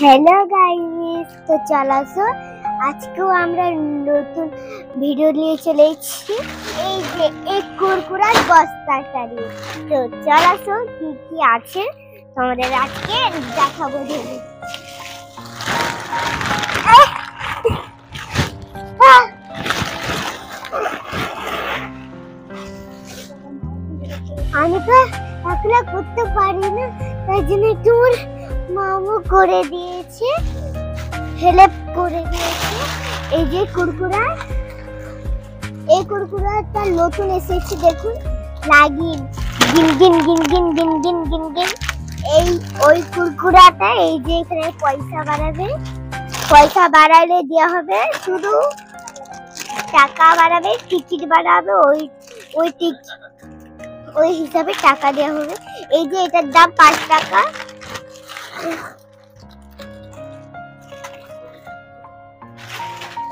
Hello guys, तो चलो सो आज को আমরা নতুন ভিডিও নিয়ে চলে এসেছি। এই যে এক কুরকুরার বস্তাটা নিয়ে। তো চলো সো কি কি আছে তোমাদের আজকে দেখাবো। ধরে আমি তো একলা করতে পারি না, তাই জন্য তোর মামু করে দিয়েছে, হেল্প করে দিয়েছে। এই যে কুরকুরা, এই কুরকুরাটা নতুন এসেছে, দেখুন লাগিন গিন গিন গিন গিন গিন গিন গিন গিন। এই ওই কুরকুরাটা এই যে এখানে পয়সা বাড়াবে, পয়সা বাড়ালে দেওয়া হবে, শুধু টাকা বাড়াবে, টিকিট বাড়াবে, ওই টিকিট ওই হিসাবে টাকা দেওয়া হবে। এই যে এটার দাম 5 টাকা।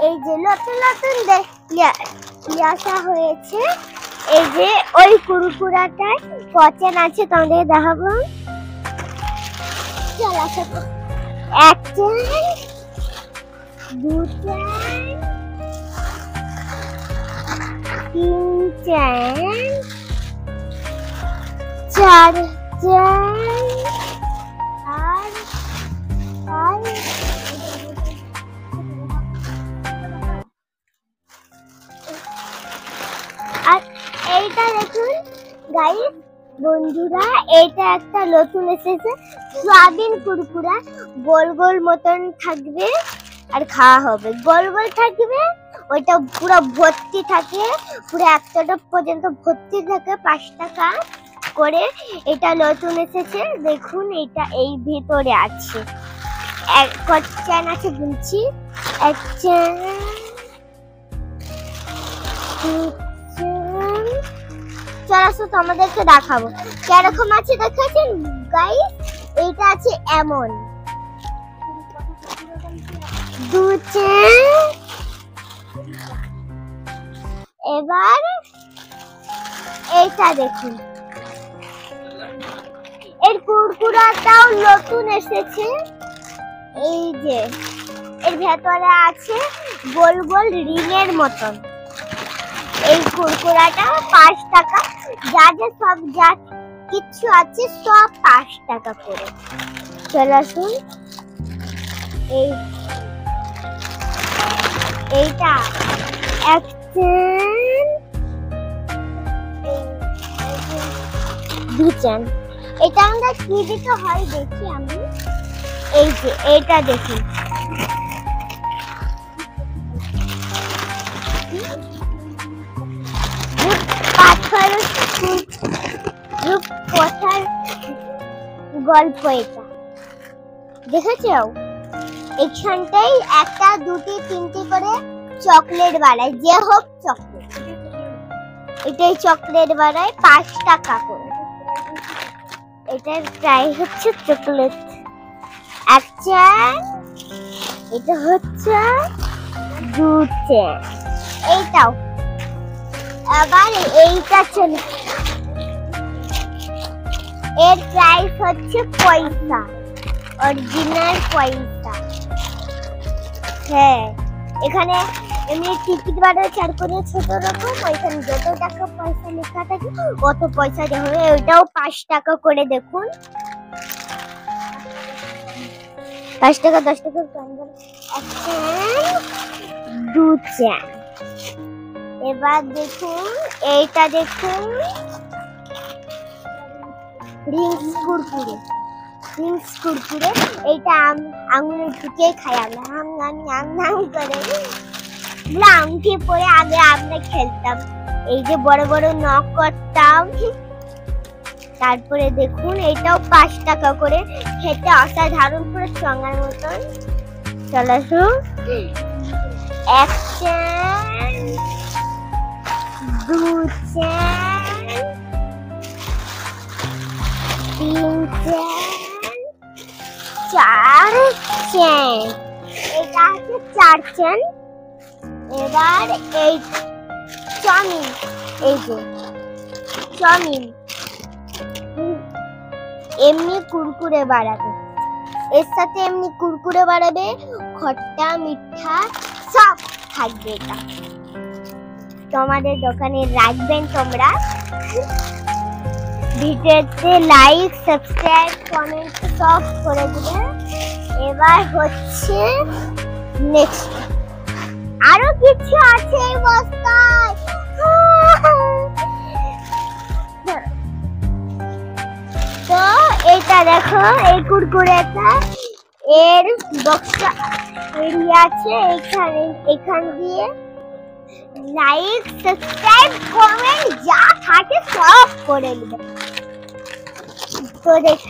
এই যে নতুন নতুন আসা হয়েছে। এই যে ওই কুরকুরাটায় পচেন আছে, তোমাদের দেখাবো। চলো এক চান, দু চান, তিন চান, চার চান, আর এইটা দেখুন গাইস বন্ধুরা, এইটা একটা নতুন এসেছে স্বাধীন কুরকুরা। গোল গোল মতন থাকবে আর খাওয়া হবে, গোল গোল থাকবে, ওইটা পুরো ভর্তি থাকে, পুরো একটা পর্যন্ত ভর্তি থাকে। 5 টাকা করে এটা নতুন এসেছে, দেখুন এটা এই ভিতরে আছে। এক চান আছে গুনছি, এক চান, চলো তোমাদেরকে দেখাবো কিরকম আছে। দেখেছেন গাইস, এইটা আছে এমন দু চান। এবার এইটা দেখুন, এর কুরকুরাটাও নতুন এসেছে। এই যে এর ভেতরে আছে গোল গোল রিংয়ের মতন। এই কুরকুরাটা 5 টাকা, যা সব যা কিছু আছে সব 5 টাকা করে। চলো শুন, এইটা এক চান, দু চান। এটা আমাদের কি দিতে হয় দেখি আমি। এই যে এইটা দেখি, কথার গল্প। এটা দেখেছো, এখানটাই একটা দুটি তিনটি করে চকলেট বানায়, যে হোক চকলেট, এটাই চকলেট বানায় 5 টাকা করে। এটার প্রাইস হচ্ছে চকলেট এক চান, এটা হচ্ছে 2 চান। এইটাও আবার এইটা চলে, এর প্রাইস হচ্ছে পয়সা, অরিজিনাল পয়সা। হ্যাঁ, এখানে এমনি টিকিট বাড়ায় 4 করে ছোট রকম, ওইখানে যত টাকা পয়সা লেখা থাকে কত পয়সা দেওয়া হবে। ওইটাও 5 টাকা করে, দেখুন 5 টাকা 10 টাকা কম করে। দু চান। এবার দেখুন এইটা দেখুন, রিংস কুরকুরে, রিংস কুরকুরে। এইটা আঙুলে ঢুকে খাই আমরা, হাম করে আংটি পরে। আগে আমরা খেলতাম, এই যে বড় বড় নখ করতাম। তারপরে দেখুন এইটাও 5 টাকা করে, খেতে অসাধারণ, পুরো চঙ্গার মতন। চলো এক চান, দু চান, তিন চান, চার চান। এটা আছে 4 চান। এবার এই চাউমিন, এই যে চাউমিন এমনি কুরকুরে বাড়াবে, এর সাথে এমনি কুরকুরে বানাবে, খট্টা মিঠা সব থাকবে। এটা তোমাদের দোকানে রাখবেন তোমরা। ভিডিওতে লাইক সাবস্ক্রাইব কমেন্ট সব করে দিবে। এবার হচ্ছে নেক্সট আরো কিছু আছে এই বস্তায়। তো এটা দেখো, এই কুরকুরেটা এর বক্সটা এরিয়া আছে, এখান দিয়ে লাইক সাবস্ক্রাইব কমেন্ট যা থাকে সব করে দিবে। তো দেখ